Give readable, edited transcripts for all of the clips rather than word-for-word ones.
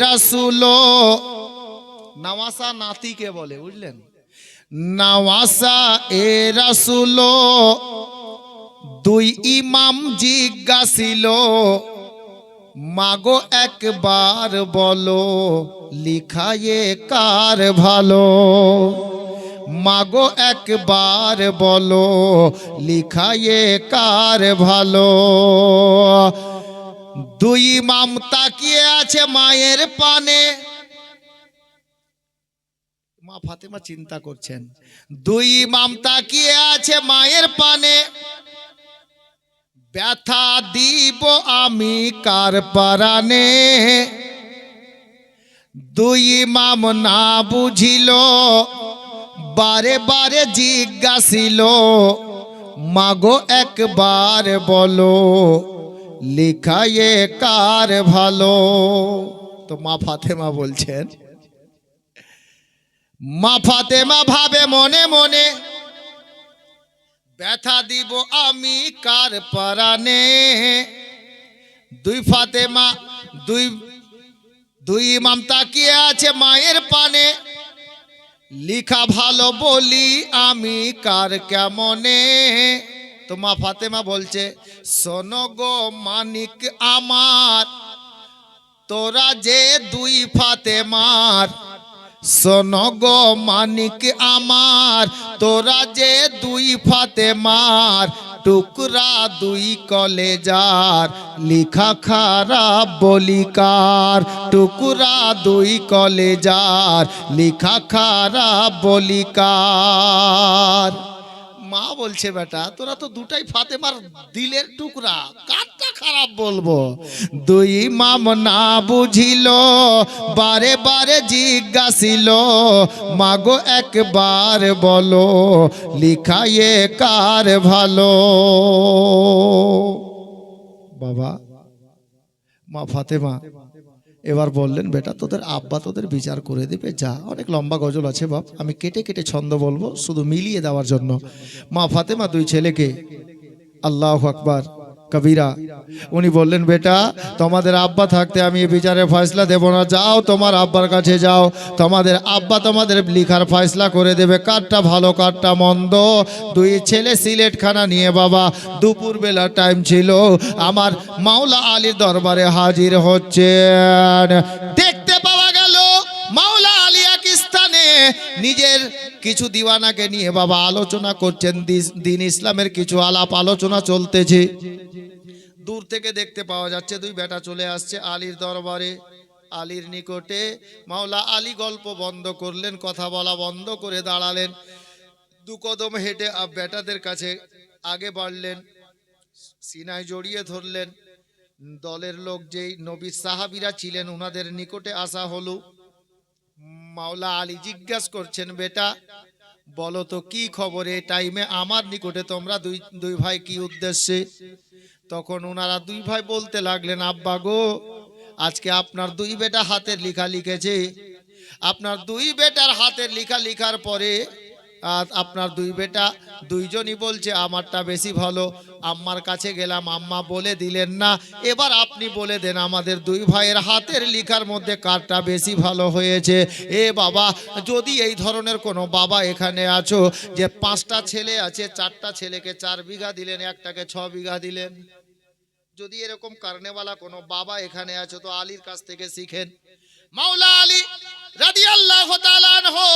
রাসূলো নওয়াসা নাতিকে বলে, বুঝলেন? নওয়াসা এ রাসূলো দুই ইমাম জিজ্ঞাসিল, মাগো একবার বলো লিখায়ে কার ভালো। মাগো একবার বলো লিখায়ে কার ভালো। দুই ইমাম তাকিয়ে আছে মায়ের পানে। মা ফাতেমা চিন্তা করছেন, দুই ইমাম তাকিয়ে আছে মায়ের পানে। ব্যথা দিব আমি কার পরানে। দুই ইমাম না বুঝিল, বারে বারে জিজ্ঞাসিল, মাগো একবার বলো লিখায়ে কার ভালো। তো মা ফাতেমা বলছেন, মা ফাতেমা ভাবে মনে মনে, ব্যথা দিব আমি কার পরানে। দুই ফাতেমা দুই ইমাম তাকিয়ে আছে মায়ের পানে। লিখা ভালো বলি আমি কার কেমনে। তো মা ফাতেমা বলছে, শোনো গো মানিক আমার, তোরা যে দুই ফাতেমার। শোনো গো মানিক আমার, তোরা যে দুই ফাতেমার। টুকরা দুই কলেজার, লিখা খারাপ বলিকার। টুকরা দুই কলেজার, লিখা খারাপ বলিকার। মা বলছে, বেটা তোরা তো দুটাই ফাতেমার দিলের টুকরা, কারটা খারাপ বলবো। দুই ইমাম না বুঝিল, বারে বারে জিজ্ঞাসিল, মাগো একবার বলো লিখায়ে কার ভালো। বাবা মা ফাতেমা এবার বললেন, বেটা তোদের আব্বা তোদের বিচার করে দেবে, যা। অনেক লম্বা গজল আছে বাপ, আমি কেটে কেটে ছন্দ বলবো শুধু মিলিয়ে দেওয়ার জন্য। মা ফাতেমা দুই ছেলেকে, আল্লাহু আকবার কবিরা, উনি বললেন, বেটা তোমাদের আব্বা থাকতে আমি এই বিচারের ফয়সলা দেব না। যাও তোমার আব্বার কাছে যাও, তোমাদের আব্বা তোমাদের লিখার ফয়সলা করে দেবে, কারটা ভালো কারটা মন্দ। দুই ছেলে সিলেটখানা নিয়ে বাবা দুপুর বেলা টাইম ছিল, আমার মাওলা আলীর দরবারে হাজির হচ্ছেন। দেখতে পাওয়া গেল মাওলা আলী এক স্থানে নিজের কিছু দিওয়ানাকে নিয়ে বাবা আলোচনা করছেন। দিন ইসলামের কিছু আলাপ আলোচনা চলতেছে। দূর থেকে দেখতে পাওয়া যাচ্ছে দুই বেটা চলে আসছে আলীর দরবারে, আলীর নিকটে। মাওলা আলী গল্প বন্ধ করলেন, কথা বলা বন্ধ করে দাঁড়ালেন। দু কদম হেঁটে বেটাদের কাছে আগে বাড়লেন, সিনায় জড়িয়ে ধরলেন। দলের লোক যেই নবী সাহাবীরা ছিলেন উনাদের নিকটে আসা হলো। মাওলা আলী জিজ্ঞাসা করছেন, বেটা বলো তো কি খবর, এই টাইমে আমার নিকটে তোমরা দুই ভাই কি উদ্দেশ্যে? তখন ওনারা দুই ভাই বলতে লাগলেন, আব্বা গো আজকে আপনার দুই বেটা হাতের লেখা লিখেছে। আপনার দুই বেটার হাতের লেখা লিখার পরে আপনার দুই বেটা দুইজনই বলছে আমারটা বেশি ভালো। আম্মার কাছে গেলাম, আম্মা বলে দিলেন না। এবার আপনি বলে দেন আমাদের দুই ভাইয়ের হাতের লেখার মধ্যে কারটা বেশি ভালো হয়েছে। এ বাবা, যদি এই ধরনের কোনো বাবা এখানে আছো যে 5টা ছেলে আছে, 4টা ছেলেকে 4 বিঘা দিলেন, একটাকে 6 বিঘা দিলেন, যদি এরকম কারণেওয়ালা কোনো বাবা এখানে আছো তো আলীর কাছ থেকে শিখেন। মাওলা আলী রাদিয়াল্লাহু তাআলা আনহু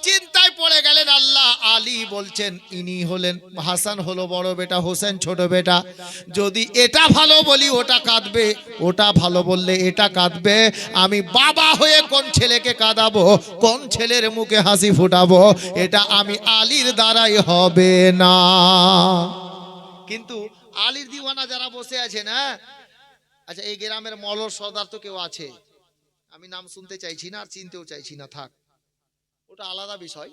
চিন্তায় পড়ে গেলেন। আল্লাহ আলী বলছেন ইনি হলেন, হাসান হলো বড় বেটা, হোসেন ছোট বেটা। যদি এটা ভালো বলি ওটা কাঁদবে, ওটা ভালো বললে এটা কাঁদবে। আমি বাবা হয়ে কোন ছেলেকে কাঁদাবো, কোন ছেলের মুখে হাসি ফুটাবো, এটা আমি আলীর দ্বারাই হবে না। কিন্তু আলীর দিওয়ানা যারা বসে আছে না, আচ্ছা এই গ্রামের মলর সর্দার তো কেউ আছে, আমি নাম শুনতে চাইছি না আর চিনতেও চাইছি না, থাক ওটা আলাদা বিষয়।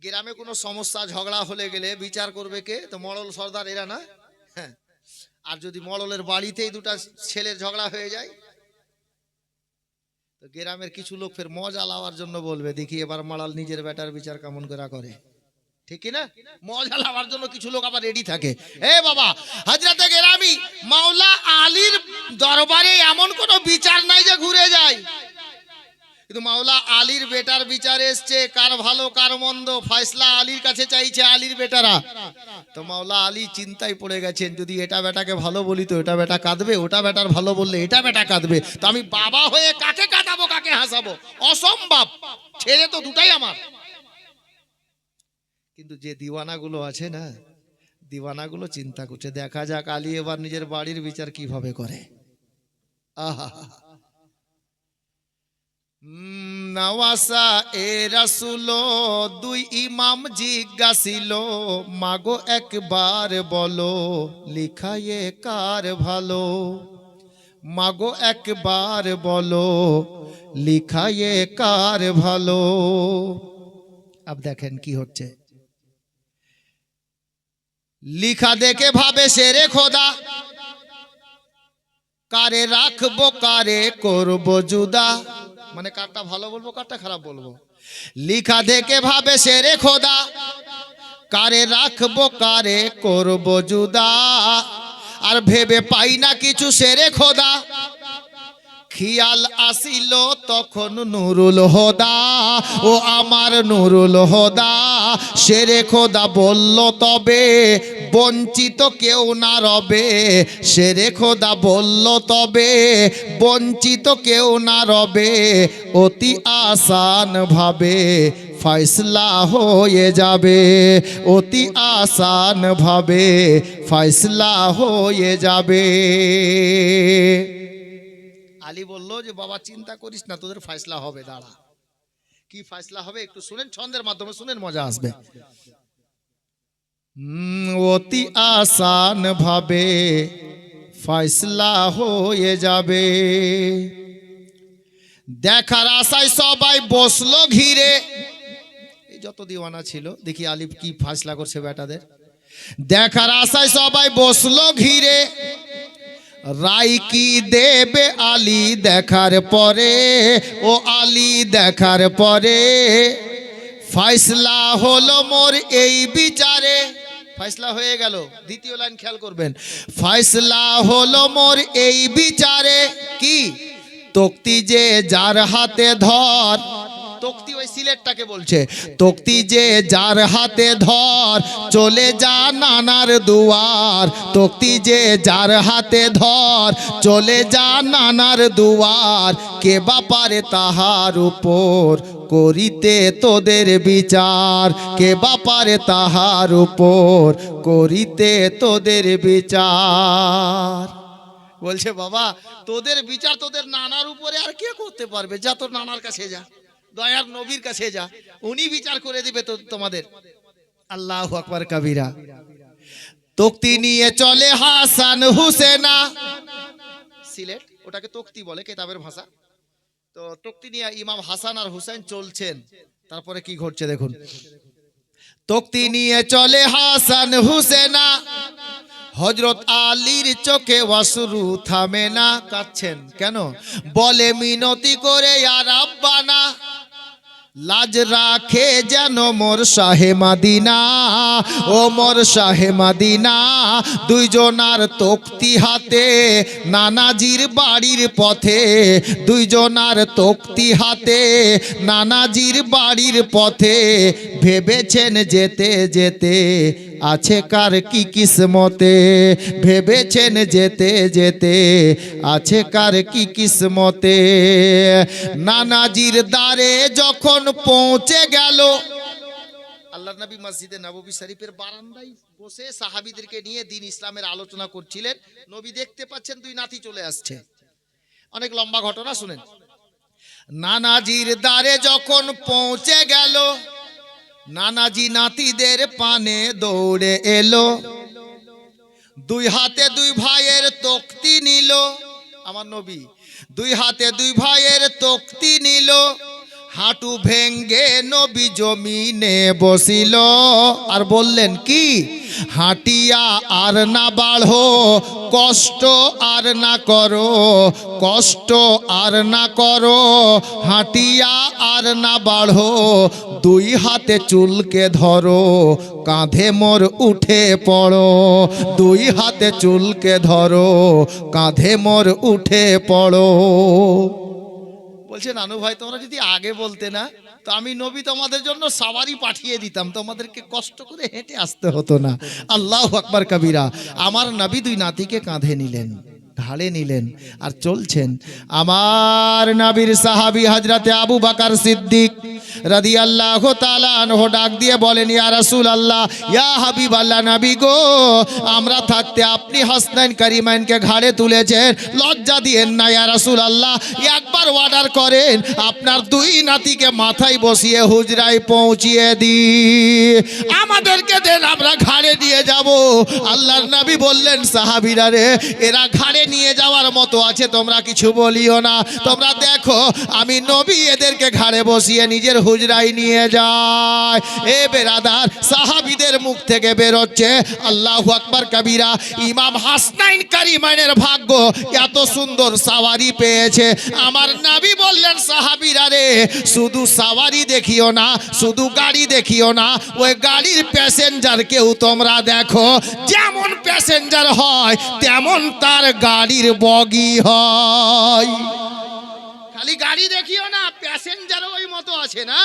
গ্রামে কোনো সমস্যা ঝগড়া হলে গেলে বিচার করবে কে? তো মলল সর্দার এরা না? হ্যাঁ। আর যদি মললের বাড়িতেই দুটা ছেলের ঝগড়া হয়ে যায়, তো গ্রামের কিছু লোক ফের মজা লাওয়ার জন্য বলবে, দেখি এবার মালাল নিজের বেটার বিচার কেমন করে করে। ঠিক কি না? মজা লাগার জন্য কিছু লোক আবার রেডি থাকে। এ বাবা, হযরতে গেরামি মাওলা আলীর দরবারে এমন কোনো বিচার নাই যে ঘুরে যায়, কিন্তু মাওলা আলীর বেটার বিচার এসছে, কার ভালো কার মন্দ ফয়সালা আলীর কাছে চাইছে আলীর বেটারা। তো মাওলা আলী চিন্তায় পড়ে গেছেন, যদি এটা বেটাকে ভালো বলি তো এটা বেটা কাঁদবে, ওটা বেটার ভালো বললে এটা বেটা কাঁদবে, তো আমি বাবা হয়ে কাকে কাঁদাবো কাকে হাসাবো? অসম্ভব, ছেলে তো দুটাই আমার। কিন্তু যে দিওয়ানাগুলো আছে না, দিওয়ানাগুলো চিন্তা করছে, দেখা যাক আলী এবার নিজের বাড়ির বিচার কিভাবে করে। আহা, নওয়াসা এ রাসূল দুই ইমাম জিজ্ঞাসিল, মাগো একবার বলো লিখায়ে কার ভালো, মাগো একবার বলো লিখায়ে কার ভালো। আব দেখেন কি হচ্ছে, লিখা দেখে ভাবে শেরে খোদা, কারে রাখবো কারে করবো জুদা, মানে কারটা ভালো বলবো কারটা খারাপ বলবো। লিখা দেখে ভাবে শেরে খোদা, কারে রাখবো কারে করবো জুদা, আর ভেবে পাই না কিছু শেরে খোদা, খিয়াল আসিল তখন নুরুল হোদা, ও আমার নুরুল হোদা, শেরে খোদা বলল তবে বঞ্চিত কেউ না রবে, শেরে খোদা বলল তবে বঞ্চিত কেউ না রবে, অতি আসান ভাবে ফয়সলা হয়ে যাবে, অতি আসান ভাবে ফয়সলা হয়ে যাবে। আলী বলল যে বাবা চিন্তা করিস না, তোদের ফয়সলা হবে, দাঁড়া। কি ফয়সলা হবে একটু শুনেন, ছন্দের মাধ্যমে শুনেন, মজা আসবে। অতি আসান ভাবে ফয়সলা হয়ে যাবে। দেখার আশায় সবাই বসলো ঘিরে, এই যত দিওয়ানা ছিল দেখি আলী কি ফয়সলা করছে বেটাদের। দেখার আশায় সবাই বসলো ঘিরে, রায় কি দেবে আলী দেখার পরে, ও আলী দেখার পরে, ফয়সলা হলো মোর এই বিচারে। ফয়সলা হয়ে গেল, দ্বিতীয় লাইন খেয়াল করবেন, ফয়সলা হলো মোর এই বিচারে, কি তক্তি যে যার হাতে ধর, তক্তি ওই সিলেটটাকে বলছে, তক্তি যে যার হাতে ধর চলে যা নানার দুয়ার, তক্তি যে যার হাতে ধর চলে যা নানার দুয়ার, কে বাপারে তাহার উপর করিতে তোদের বিচার, কে বাপারে তাহার উপর করিতে তোদের বিচার। বলছে বাবা তোদের বিচার তোদের নানার উপরে আর কে করতে পারবে, যা তোর নানার কাছে যা, দয়ার নবীর কাছে যা, উনি বিচার করে দিবে তো তোমাদের। আল্লাহু আকবার কবিরা। তক্তি নিয়ে চলে হাসান হুসেনা, সিলেট ওটাকে তক্তি বলে কিতাবের ভাষা। তো তক্তি নিয়ে ইমাম হাসান আর হুসেন চলছেন, তারপরে কি ঘটছে দেখুন। তক্তি নিয়ে চলে হাসান হুসেনা, হযরত আলীর চোখে অশ্রু থামে না, কাঁদছেন কেন? বলে মিনতি করে ইয়া রাব্বানা, লাজ রাখে যেন মোর শাহে মাদিনা, ও মোর শাহে মাদিনা, দুইজনার তক্তি হাতে নানাজির বাড়ির পথে, দুইজনার তক্তি হাতে নানাজির বাড়ির পথে, ভেবেছেন যেতে যেতে আছে কার কি কিসমতে, ভেবেছেন যেতে যেতে আছে কার কি কিসমতে। নানাজির দ্বারে যখন পৌঁছে গেল, আল্লাহর নবী মসজিদে নববী শরীফের বারান্দায় বসে সাহাবীদেরকে নিয়ে দ্বীন ইসলামের আলোচনা করছিলেন। নবী দেখতে পাচ্ছেন দুই নাতি চলে আসছে, অনেক লম্বা ঘটনা শুনেন। নানাজির দ্বারে যখন পৌঁছে গেল, নানাজি নাতিদের পানে দৌড়ে এলো, দুই হাতে দুই ভাইয়ের তক্তি নিল, আমার নবী দুই হাতে দুই ভাইয়ের তক্তি নিল, হাঁটু ভেঙ্গে নবী জমিনে বসিল আর বললেন কি, হাঁটিয়া আর না বাড়ো, কষ্ট আর না করো, কষ্ট আর না করো, হাঁটিয়া আর না বাড়ো, দুই হাতে চুলকে ধরো, কাঁধে মোর উঠে পড়ো, দুই হাতে চুলকে ধরো, কাঁধে মোর উঠে পড়ো। বলছে নানু ভাই তোমরা যদি আগে বলতে না, তো আমি নবী তোমাদের জন্য সাওয়ারি পাঠিয়ে দিতাম, তোমাদেরকে কষ্ট করে হেঁটে আসতে হতো না। আল্লাহু আকবার কবিরা। আমার নবী দুই নাতিকে কাঁধে নিলেন, ঢালে নিলেন আর চলছেন। আমার নবীর সাহাবী হযরতে আবু বকর সিদ্দিক রাদিয়াল্লাহু তাআলা আনহু ডাক দিয়ে বলেন, ইয়া রাসূলুল্লাহ, ইয়া হাবিবাল্লাহ, নবী গো, আমরা থাকতে আপনি হাসনাইন কারিমাইনকে ঘাড়ে তুলেছেন, লজ্জা দিয়েন না ইয়া রাসূলুল্লাহ। একবার অর্ডার করেন আপনার দুই নাতিকে মাথায় বসিয়ে হুজরায় পৌঁছিয়ে দিই, আমাদেরকে দেন, আমরা ঘাড়ে নিয়ে যাব। আল্লাহর নবী বললেন, সাহাবীরা রে, এরা ঘাড়ে নিয়ে যাওয়ার মতো আছে, তোমরা কিছু বলিও না, তোমরা দেখো আমি নবী এদেরকে ঘাড়ে বসিয়ে নিজের হুজরায় নিয়ে যায়। এ বেরাদার, সাহাবীদের মুখ থেকে বের হচ্ছে আল্লাহু আকবার কবিরা, ইমাম হাসনাইন কারিমাইনের ভাগ্য এত সুন্দর সাওয়ারি পেয়েছে। আমার নবী বললেন, সাহাবীরা রে, শুধু সাওয়ারি দেখিও না, শুধু গাড়ি দেখিও না, ওই গাড়ির প্যাসেঞ্জারকেও তোমরা দেখো, যেমন প্যাসেঞ্জার হয় তেমন তার গাড়ির বগি হয়। খালি গাড়ি দেখিও না, প্যাসেঞ্জারও ওই মতো আছে না।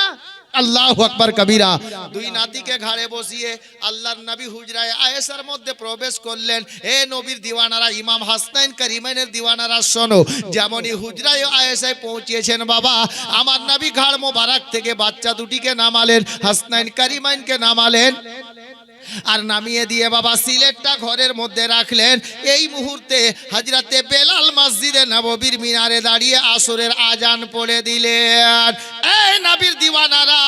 আল্লাহু আকবার কবিরা। দুই নাতিকে ঘাড়ে বসিয়ে আল্লাহর নবী হুজরায়ে আয়েশার মধ্যে প্রবেশ করলেন। এ নবীর দিওয়ানারা, ইমাম হাসনাইন কারিমাইনের দিওয়ানারা শোনো, যেমনই হুজরায়ে আয়েশায় পৌঁছেছেন বাবা, আমার নবী ঘাড় মোবারক থেকে বাচ্চা দুটিকে নামালেন, হাসনাইন কারিমাইনকে নামালেন, আর নামিয়ে দিয়ে বাবা সিলেটটা ঘরের মধ্যে রাখলেন। এই মুহূর্তে হযরতে বেলাল মসজিদে নববীর মিনারে দাঁড়িয়ে আসরের আজান পড়ে দিলেন। এই নবীর দিওয়ানারা,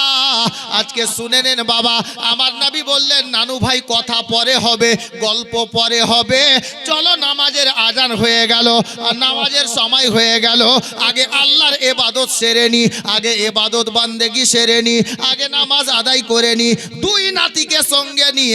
আজকে শুনে নেন বাবা, আমার নবী বললেন, নানু ভাই কথা পরে হবে, গল্প পরে হবে, চলো নামাজের আজান হয়ে গেল আর নামাজের সময় হয়ে গেল, আগে আল্লাহর ইবাদত সেরে নি, আগে ইবাদত বান্দেগি সেরে নি, আগে নামাজ আদায় করে নি। দুই নাতিকে সঙ্গে নিয়ে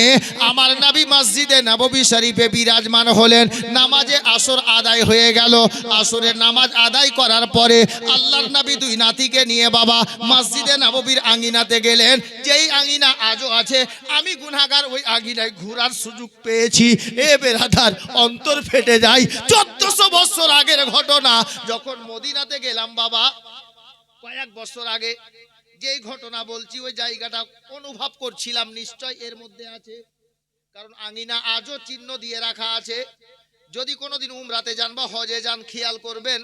আমার নবী মসজিদে নববী শরীফে বিরাজমান হলেন। নামাজে আসর আদায় হয়ে গেল। আসরের নামাজ আদায় করার পরে আল্লাহর নবী দুই নাতিকে নিয়ে বাবা মসজিদে নববীর আঙ্গিনাতে গেলেন। যেই আঙ্গিনা আজও আছে, আমি গুনাহগার ওই আঙ্গিনায় ঘোরার সুযোগ পেয়েছি। এ বেরাদার, অন্তর ফেটে যায়। 1400 বছর আগের ঘটনা, যখন মদিনাতে গেলাম বাবা, কয়েক বছর আগে, যেই ঘটনা বলছি ওই জায়গাটা অনুভব করছিলাম, নিশ্চয় এর মধ্যে আছে, কারণ আঙ্গিনা আজও চিহ্ন দিয়ে রাখা আছে। যদি কোনোদিন উমরাতে যান বা হজে যান, খেয়াল করবেন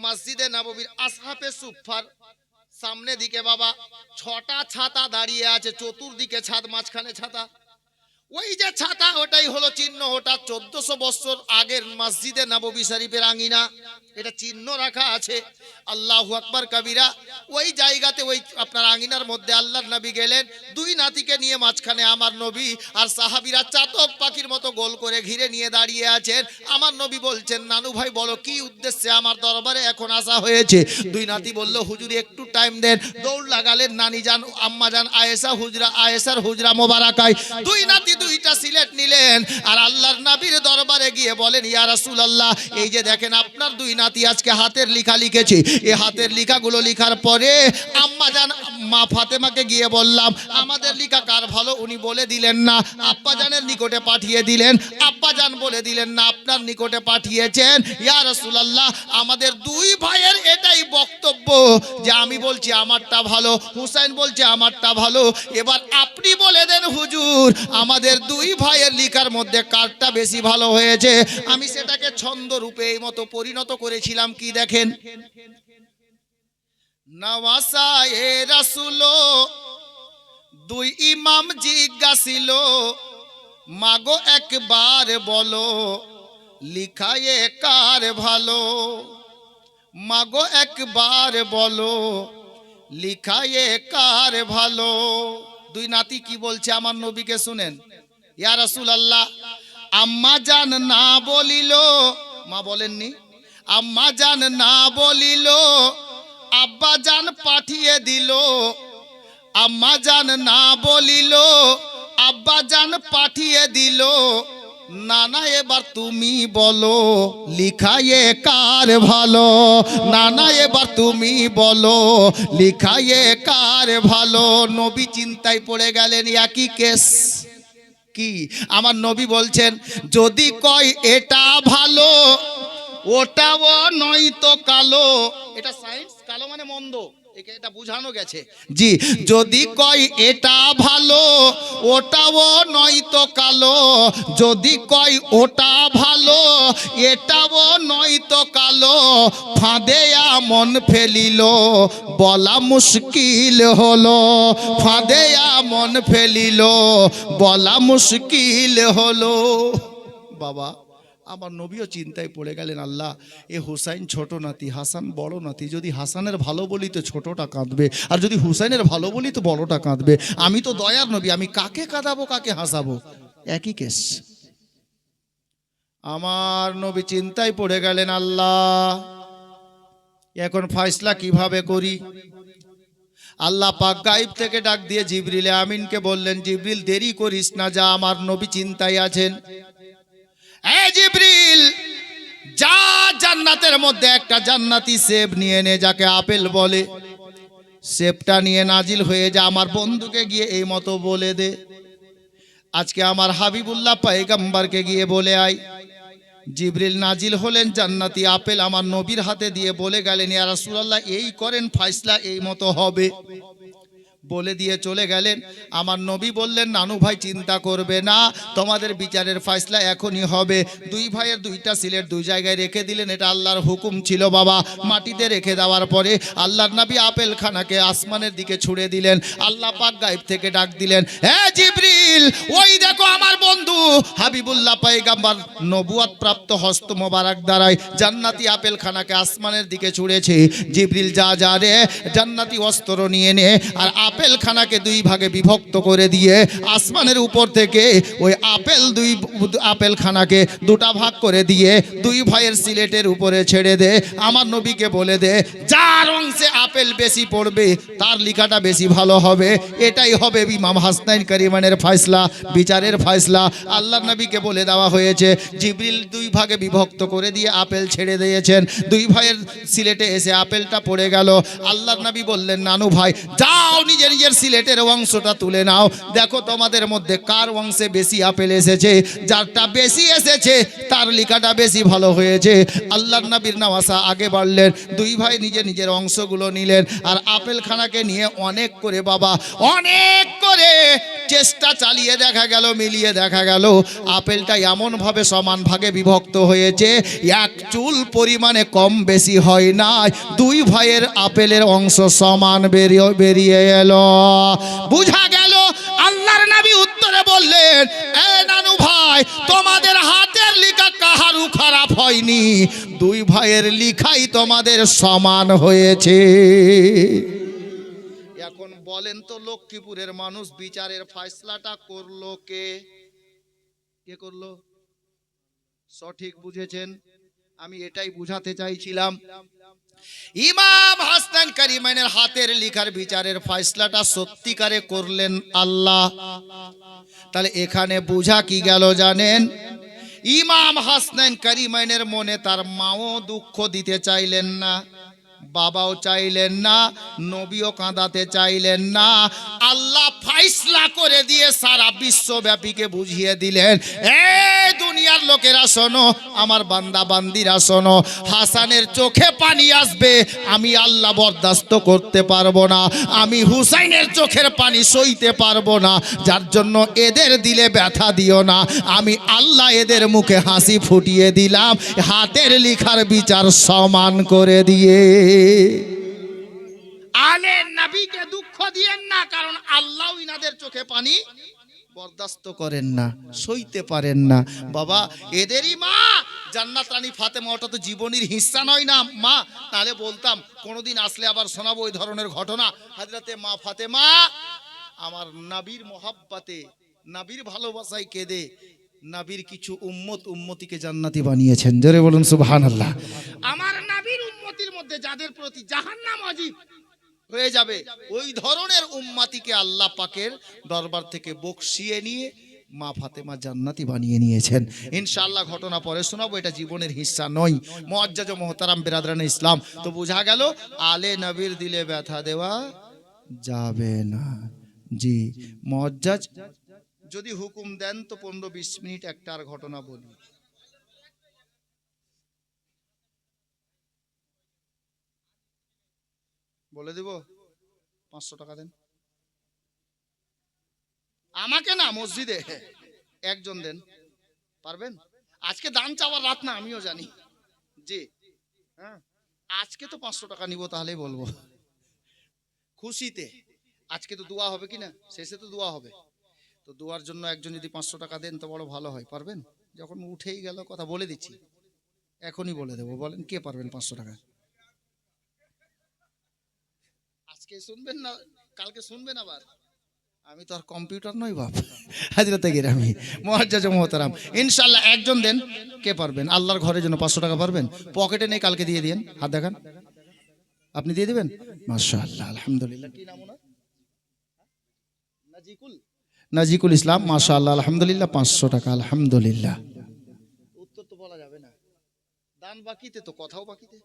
মসজিদে নববীর আসহাবে সুফার সামনে দিকে বাবা 6টা ছাতা দাঁড়িয়ে আছে, চতুর্দিকে ছাদ, মাঝখানে ছাতা। ওই যে ছাতা, ওটাই হলো চিহ্ন, ওটা 1400 বছর আগের মসজিদে নববী শরীফের আঙ্গিনা, এটা চিহ্ন রাখা আছে। আল্লাহু আকবার কবিরা। ওই জায়গাতে ওই আপনার আঙ্গিনার মধ্যে আল্লাহর নবী গেলেন, দুই নাতিকে নিয়ে, মাঝখানে আমার নবী, আর সাহাবীরা চাতক পাখির মতো গোল করে ঘিরে নিয়ে দাঁড়িয়ে আছেন। আমার নবী বলছেন, নানু ভাই বলো কি উদ্দেশ্যে আমার দরবারে এখন আসা হয়েছে? দুই নাতি বলল, হুজুর একটু টাইম দেন। দৌড় লাগালেন নানি জান, আম্মা জান আয়েশা হুজরা, আয়েশার হুজরা মোবারকায় দুই নাতি দুইটা সিলেট নিলেন, আর আল্লাহর নবীর দরবারে গিয়ে বলেন, ইয়া রাসূলুল্লাহ, এই যে দেখেন আপনার দুই নাতি আজকে হাতের লেখা লিখেছে, এই হাতের লেখাগুলো লেখার পরে আম্মা জান মা ফাতেমাকে গিয়ে বললাম, আমাদের লেখা কার ভালো? উনি বলে দিলেন না, আব্বা জানের নিকটে পাঠিয়ে দিলেন। আব্বা জান বলে দিলেন না, আপনার নিকটে পাঠিয়েছেন। ইয়া রাসূলুল্লাহ, আমাদের দুই ভাইয়ের এটাই বক্তব্য যে আমি বলছি আমারটা ভালো, হুসাইন বলছে আমারটা ভালো, এবার আপনি বলে দেন হুজুর, আমাদের দুই ভাইয়ের লেখার মধ্যে কারটা বেশি ভালো হয়েছে। আমি সেটাকে ছন্দ রূপে এই মতো পরিণত করেছিলাম। কি দেখেন, নওয়াসায়ে রাসূল দুই ইমাম জিজ্ঞাসিল, মাগো একবার বলো লিখায়ে কার ভালো, মাগো একবার বলো লিখায়ে কার ভালো। দুই নাতি কি বলছে আমার নবীকে শুনেন। ইয়া রাসূলুল্লাহ, আম্মা জান না বলিল, মা বলেননি, আম্মা জান না বলিল, আব্বা জান পাঠিয়ে দিল, আম্মা জান না বলিল, আব্বা জান পাঠিয়ে দিল, নানা এবার তুমি বলো লিখায়ে কার ভালো, নানা এবার তুমি বলো লিখায়ে কার ভালো। নবী চিন্তায় পড়ে গেলেন, একই কেস কি? আমার নবী বলছেন যদি কয় এটা ভালো ওটাও নয়তো কালো। এটা সায়েন্স, কালো মানে মন্দ, এটা বুঝানো গেছে। জি, যদি কয় এটা ভালো ওটাও নয়তো কালো, যদি কয় ওটা ভালো এটাও নয়তো কালো, ফাঁদে মন ফেলিল বলা মুশকিল হলো, ফাঁদে মন ফেলিল বলা মুশকিল হলো। বাবা, আমার নবীও চিন্তায় পড়ে গেলেন, আল্লাহ এ হুসাইন ছোট নাতি, হাসান বড় নাতি, যদি হাসানের ভালো বলি তো ছোটটা কাঁদবে, আর যদি হুসাইনের ভালো বলি তো বড়টা কাঁদবে। আমি তো দয়ার নবী, আমি কাকে কাঁদাবো কাকে হাসাবো? একই কেস। আমার নবী চিন্তায় পড়ে গেলেন, আল্লাহ এখন ফয়সালা কিভাবে করি? আল্লাহ পাক গায়েব থেকে ডাক দিয়ে জিবরিল আমিনকে বললেন, জিবরিল দেরি করিস না, যা, আমার নবী চিন্তায় আছেন। এ জিবরিল, যা জান্নাতের মধ্যে একটা জান্নাতি সেব নিয়ে নে, যাকে আপেল বলে, সেবটা নিয়ে নাজিল হয়ে যা, আমার বন্ধুকে গিয়ে এই মতো বলে দে। আজকে আমার হাবিবুল্লাহ পয়গম্বরকে গিয়ে বলে আয়। জিবরিল নাজিল হলেন, জান্নাতি আপেল আমার নবীর হাতে দিয়ে বলে গেলেন, ইয়া রাসূলুল্লাহ এই করেন, ফয়সালা এই মতো হবে। বলে দিয়ে চলে গেলেন। আমার নবী বললেন, নানু ভাই চিন্তা করবে না, তোমাদের বিচারের ফয়সালা এখনই হবে। দুই ভাইয়ের দুইটা সিলেট দুই জায়গায় রেখে দিলেন, এটা আল্লাহর হুকুম ছিল বাবা। মাটিতে রেখে দেওয়ার পরে আল্লাহর নবী আপেল খানাকে আসমানের দিকে ছুড়ে দিলেন। আল্লাহ পাক গায়েব থেকে ডাক দিলেন, হে জিবরিল, ওই দেখো আমার বন্ধু হাবিবুল্লাহ পয়গম্বর নবুয়ত প্রাপ্ত হস্ত মোবারক দ্বারাই জান্নাতি আপেল খানাকে আসমানের দিকে ছুড়েছে। জিবরিল যা যা রে, জান্নাতি অস্ত্র নিয়ে নে, আর আপেল খানাকে দুই ভাগে বিভক্ত করে দিয়ে আসমানের উপর থেকে ওই আপেল খানাকে দুটা ভাগ করে দিয়ে দুই ভাইয়ের সিলেটের উপরে ছেড়ে দে। আমার নবীকে বলে দে, যার অংশে আপেল বেশি পড়বে তার লেখাটা বেশি ভালো হবে। এটাই হবে ইমাম হাসনাইন কারিমানের ফয়সালা, বিচারের ফয়সালা। আল্লাহর নবীকে বলে দেওয়া হয়েছে। জিবরিল দুই ভাগে বিভক্ত করে দিয়ে আপেল ছেড়ে দিয়েছেন। দুই ভাইয়ের সিলেটে এসে আপেলটা পড়ে গেল। আল্লাহর নবী বললেন, নানু ভাই যাও নিজের নিজের সিলেটের অংশটা তুলে নাও, দেখো তোমাদের মধ্যে কার অংশে বেশি আপেল এসেছে। যারটা বেশি এসেছে তার লেখাটা বেশি ভালো হয়েছে। আল্লাহর নবীর নওয়াসা আগে বাড়লেন, দুই ভাই নিজের নিজের অংশগুলো নিলেন, আর আপেল খানাকে নিয়ে অনেক করে বাবা, অনেক করে চেষ্টা চালিয়ে দেখা গেল, মিলিয়ে দেখা গেল আপেলটা এমনভাবে সমান ভাগে বিভক্ত হয়েছে, এক চুল পরিমাণে কম বেশি হয় না। দুই ভাইয়ের আপেলের অংশ সমান বেরিয়ে এলো। বুঝা গেল। আল্লাহর নবী উত্তরে বললেন, এ নানু ভাই, তোমাদের হাতের লেখা কাহারু খারাপ হয়নি, দুই ভাইয়ের লেখাই তোমাদের সমান হয়েছে। এখন বলেন তো, লক্ষ্মীপুরের মানুষ বিচারের ফয়সালাটা করলো কে? কে করলো? সঠিক বুঝেছেন? আমি এটাই বুঝাতে চাইছিলাম। ইমাম হাসান কারিমানের হাতের লেখার বিচারের ফয়সালাটা সত্যিকারে করলেন আল্লাহ। তাহলে এখানে বুঝা কি গেল জানেন? ইমাম হাসান কারিমানের মনে তার মাও দুঃখ দিতে চাইলেন না, বাবাও চাইলেন না, নবীও কাঁদাতে চাইলেন না। আল্লাহ ফয়সালা করে দিয়ে সারা বিশ্বব্যাপীকে বুঝিয়ে দিলেন, এই দুনিয়ার লোকেরা শোনো, আমার বান্দা বান্দিরা শোনো, হাসানের চোখে পানি আসবে, আমি আল্লাহ বরদাস্ত করতে পারবো না, আমি হুসাইনের চোখের পানি সইতে পারবো না, যার জন্য এদের দিলে ব্যথা দিও না, আমি আল্লাহ এদের মুখে হাসি ফুটিয়ে দিলাম, হাতের লেখার বিচার সমান করে দিয়ে। আলে নবীকে দুঃখ দিয়েন না, কারণ আল্লাহ ইনাদের চোখে পানি বরদাস্ত করেন না, সইতে পারেন না। বাবা, এদেরই মা জান্নাত রানী ফাতেমা, ওটা তো জীবনের হিস্সা নয় না মা, তাহলে বলতাম, কোনোদিন আসলে আবার শোনাবো ওই ধরনের ঘটনা। হযরতে মা ফাতেমা আমার নবীর মোহাব্বতে, নবীর ভালোবাসায় কেঁদে নবীর কিছু উম্মতিকে জান্নাতি বানিয়েছেন। জোরে বলুন সুবহানাল্লাহ। আমার নবীর উম্মতির মধ্যে মধ্যে যাদের প্রতি জাহান্নাম ওয়াজিব হয়ে যাবে, ওই ধরনের উম্মতিকে আল্লাহ পাকের দরবার থেকে বকশিয়ে নিয়ে মা ফাতেমা জান্নাতি বানিয়ে নিয়েছেন ইনশাআল্লাহ। ঘটনা পরে শোনাবো, এটা জীবনের হিস্সা নয়। মুআজ্জাজ ও মোহতারাম বিরাদরানে ইসলাম, তো বোঝা গেল আলে নবীর দিলে ব্যথা দেওয়া যাবে না। জি মুআজ্জাজ যদি হুকুম দেন তো 15-20 মিনিট একটা আর ঘটনা বলি। বলে দিব 500 টাকা দেন আমাকে, না মসজিদে একজন দেন, পারবেন? আজকে দান চাওয়ার রাত না, আমিও জানি। জি হ্যাঁ, আজকে তো 500 টাকা নিব, তাহলেই বলবো খুশিতে। আজকে তো দোয়া হবে কি না, শেষে তো দোয়া হবে, তো দোয়ার জন্য একজন যদি 500 টাকা দেন তো বড় ভালো হয়। পারবেন? যখন উঠেই গেল কথা বলে দিচ্ছি, এখনই বলে দেবো। বলেন কে পারবেন 500 টাকা? আজকে শুনবেন না কালকে শুনবেন আবার? আমি তো আর কম্পিউটার নই বাপ। হাজরাতে গিরামি মুআজ্জাজ মুহতারাম, ইনশাআল্লাহ একজন দেন। কে পারবেন আল্লাহর ঘরের জন্য 500 টাকা? পারবেন? পকেটে নেই, কালকে দিয়ে দিন। হাত দেখান। আপনি দিয়ে দিবেন? মাশাআল্লাহ, আলহামদুলিল্লাহ। কি নাম ওনার? নাজিকুল ইসলাম, মাশাআল্লাহ, আলহামদুলিল্লাহ। 500 টাকা, আলহামদুলিল্লাহ। উত্তর তো বলা যাবে না, দান বাকিতে তো কথাও বাকিতে।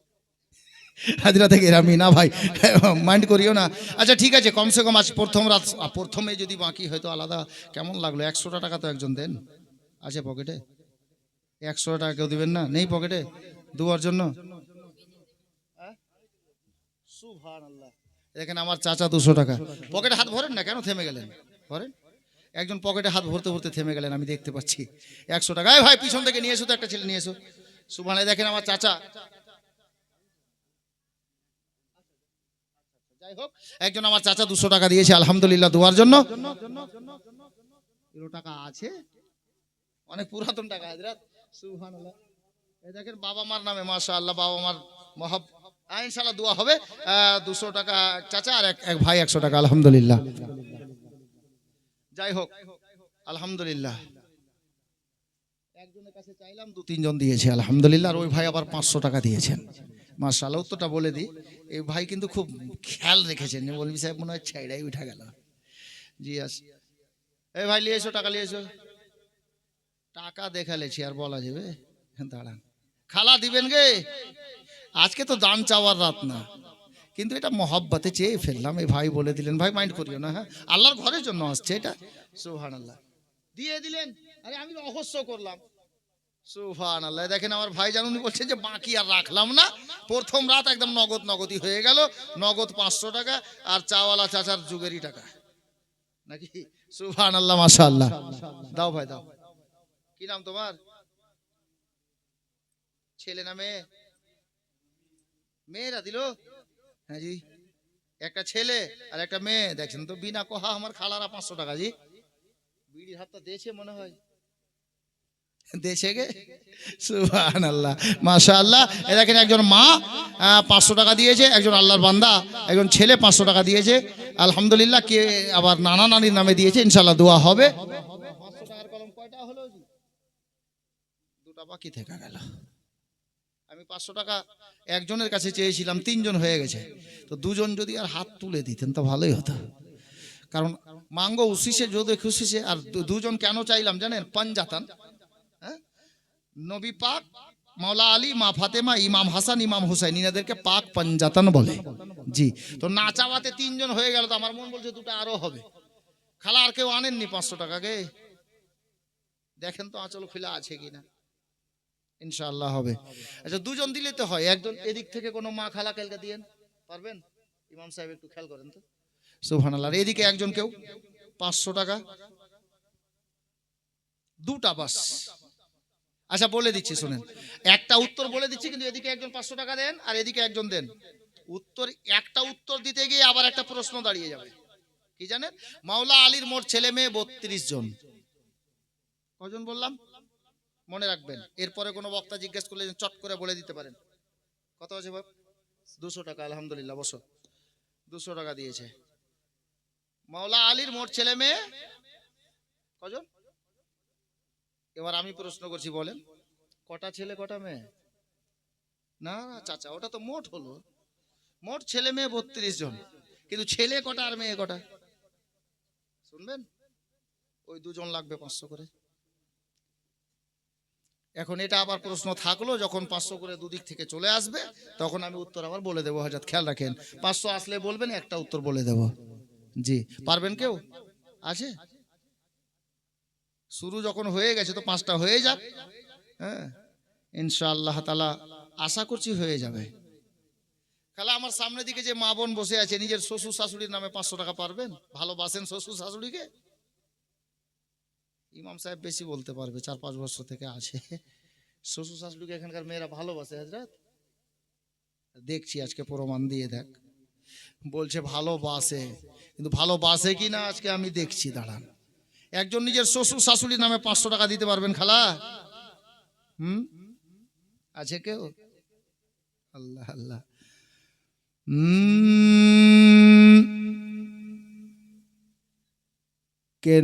হাজরাতে গিরামি না ভাই, মাইন্ড করিও না। আচ্ছা ঠিক আছে, কমসে কম আজ প্রথম রাত, প্রথমে যদি বাকি হয়তো আলাদা কেমন লাগলো। 100 টাকা তো একজন দেন। আছে পকেটে? 100 টাকা কেউ দিবেন না? নেই পকেটে দুয়ার জন্য? সুবহানাল্লাহ। দেখেন আমার চাচা 200 টাকা পকেটে। হাত ভরেন না কেন, থেমে গেলেন? ভরেন। একজন পকেটে হাত ভরতে ভরতে থেমে গেলেন, আমি দেখতে পাচ্ছি। 100 টাকা। এই ভাই পিছন থেকে নিয়ে এসো তো, একটা ছেলে নিয়ে এসো। সুবহানাল্লাহ। দেখেন আমার চাচা, যাই হোক, একজন আমার চাচা 200 টাকা দিয়েছে আলহামদুলিল্লাহ দোয়ার জন্য। এর টাকা আছে, অনেক পুরাতন টাকা হযরত। সুবহানাল্লাহ। এই দেখেন বাবা মার নামে, মাশাআল্লাহ, বাবা মার মহব, ইনশাআল্লাহ দোয়া হবে। 200 টাকা চাচা, আর এক ভাই 100 টাকা আলহামদুলিল্লাহ। যাই হোক আলহামদুলিল্লাহ, একজনের কাছে চাইলাম 2-3 জন দিয়েছে আলহামদুলিল্লাহ। আর ওই ভাই আবার 500 টাকা দিয়েছেন মাশাআল্লাহ। উত্তরটা বলে দিই, এই ভাই কিন্তু খুব খেয়াল রেখেছেন। মৌলভী সাহেব মনে হয় ছাইড়াই উঠা গেল। জি আস, এই ভাই নিয়ে এসো, টাকা নিয়ে এসো। টাকা দেখালেছি আর বলা যাবে? দাঁড়ান, খালা দিবেন গে? আজকে তো দান চাওয়ার রাত না, কিন্তু এটা মহব্বতে চেয়ে ফেললাম। এই ভাই বলে দিলেন, ভাই মাইন্ড করিও না, হ্যাঁ আল্লাহর ঘরের জন্য আসছে এটা। সুবহানাল্লাহ। দিয়ে দিলেন, আরে আমি রহস্য করলাম। সুবহানাল্লাহ। দেখেন আমার ভাই জানুনি বলছে যে বাকি আর রাখলাম না, প্রথম রাত একদম নগদ নগদই হয়ে গেল। নগদ 500 টাকা, আর চাওয়ালা চাচার যুগেরই টাকা নাকি? সুবহানাল্লাহ, মাশাআল্লাহ। দাও ভাই দাও। কি নাম তোমার? ছেলে না মেয়ে? মেয়েরা দিল? হ্যাঁ জি, একটা ছেলে আর একটা মেয়ে। দেখছেন তো, বিনা কোহা আমার খালারা 500 টাকা। জি, বিড়ির হাতটা দিয়েছে মনে হয়, দেশে গে। সুবহানাল্লাহ, মাশাআল্লাহ। এই দেখেন একজন মা 500 টাকা দিয়েছে, একজন আল্লাহর বান্দা, একজন ছেলে 500 টাকা দিয়েছে আলহামদুলিল্লাহ। কে আবার নানা নানির নামে দিয়েছে, ইনশাআল্লাহ দোয়া হবে। 500 টাকার কলম কয়টা হলো? দুটো বাকি থেকে গেল। আমি 500 টাকা একজনের কাছে চেয়েছিলাম, 3 জন হয়ে গেছে, তো 2 জন যদি আর হাত তুলে দিতেন তো ভালোই হতো। কারণ মাঙ্গো উসিসে যদি খুশিসে। আর 2 জন কেন চাইলাম জানেন? পাঞ্জাতান, হ্যাঁ, নবী পাক, মাওলা আলী, মা ফাতেমা, ইমাম হাসান, ইমাম হুসাইন, ইনাদেরকে পাক পাঞ্জাতান বলে। জি, তো না চাওয়াতে 3 জন হয়ে গেল, তো আমার মন বলছে দুটো আরো হবে। খালা আর কেউ আনেননি 500 টাকা গে? দেখেন তো আঁচল খোলা আছে কিনা, ইনশাআল্লাহ হবে। আচ্ছা 2 জন দিলে তো হয়, একজন এদিক থেকে কোনো মা খালা কালকে দিয়েন, পারবেন? ইমাম সাহেব একটু খেয়াল করেন তো। সুবহানাল্লাহ। আর এদিকে একজন কেউ 500 টাকা, দুটা বাস। আচ্ছা বলে দিচ্ছি শুনেন, একটা উত্তর বলে দিচ্ছি, কিন্তু এদিকে একজন 500 টাকা দেন আর এদিকে একজন দেন। উত্তর, একটা উত্তর দিতে গিয়ে আবার একটা প্রশ্ন দাঁড়িয়ে যাবে। কি জানেন? মাওলা আলীর মোট ছেলে মেয়ে 32 জন। কজন বললাম? মনে রাখবেন, এরপরে কোনো বক্তা জিজ্ঞেস করলে চট করে বলে দিতে পারেন। কত আছে বাপ? 200 টাকা আলহামদুলিল্লাহ, বসো। 200 টাকা দিয়েছে। মাওলা আলীর মোট ছেলে মেয়ে কজন? এবার আমি প্রশ্ন করছি, বলেন কটা ছেলে কটা মেয়ে? না চাচা, ওটা তো মোট হলো। মোট ছেলে মেয়ে 32 জন, কিন্তু ছেলে কটা আর মেয়ে কটা শুনবেন? ওই দুজন লাগবে 500 করে। এখন এটা আবার প্রশ্ন থাকলো, যখন 500 করে দুদিক থেকে চলে আসবে তখন আমি উত্তর আবার বলে দেবো। হযরত খেয়াল রাখেন, 500 আসলে বলবেন, একটা উত্তর বলে দেব। জি, পারবেন কেউ? আছে? শুরু যখন হয়ে গেছে তো 5টা হয়ে যাক। হ্যাঁ, ইনশাআল্লাহ তাআলা আশা করছি হয়ে যাবে। তাহলে আমার সামনের দিকে যে মা বোন বসে আছে, নিজের শ্বশুর শাশুড়ির নামে 500 টাকা পারবেন? ভালোবাসেন শ্বশুর শাশুড়িকে? ইমাম সাহেব বেশি বলতে পারবে, 4-5 বছর থেকে আছে। শ্বশুর শাশুড়িকে এখানকার মেয়েরা ভালোবাসে হযরত? দেখছি আজকে প্রমাণ দিয়ে দেখ। বলছে ভালোবাসে, কিন্তু ভালোবাসে কি না আজকে আমি দেখছি, দাঁড়ান। একজন নিজের শ্বশুর শাশুড়ির নামে 500 টাকা দিতে পারবেন খালা? আছে কেউ? আল্লাহ আল্লাহ। কে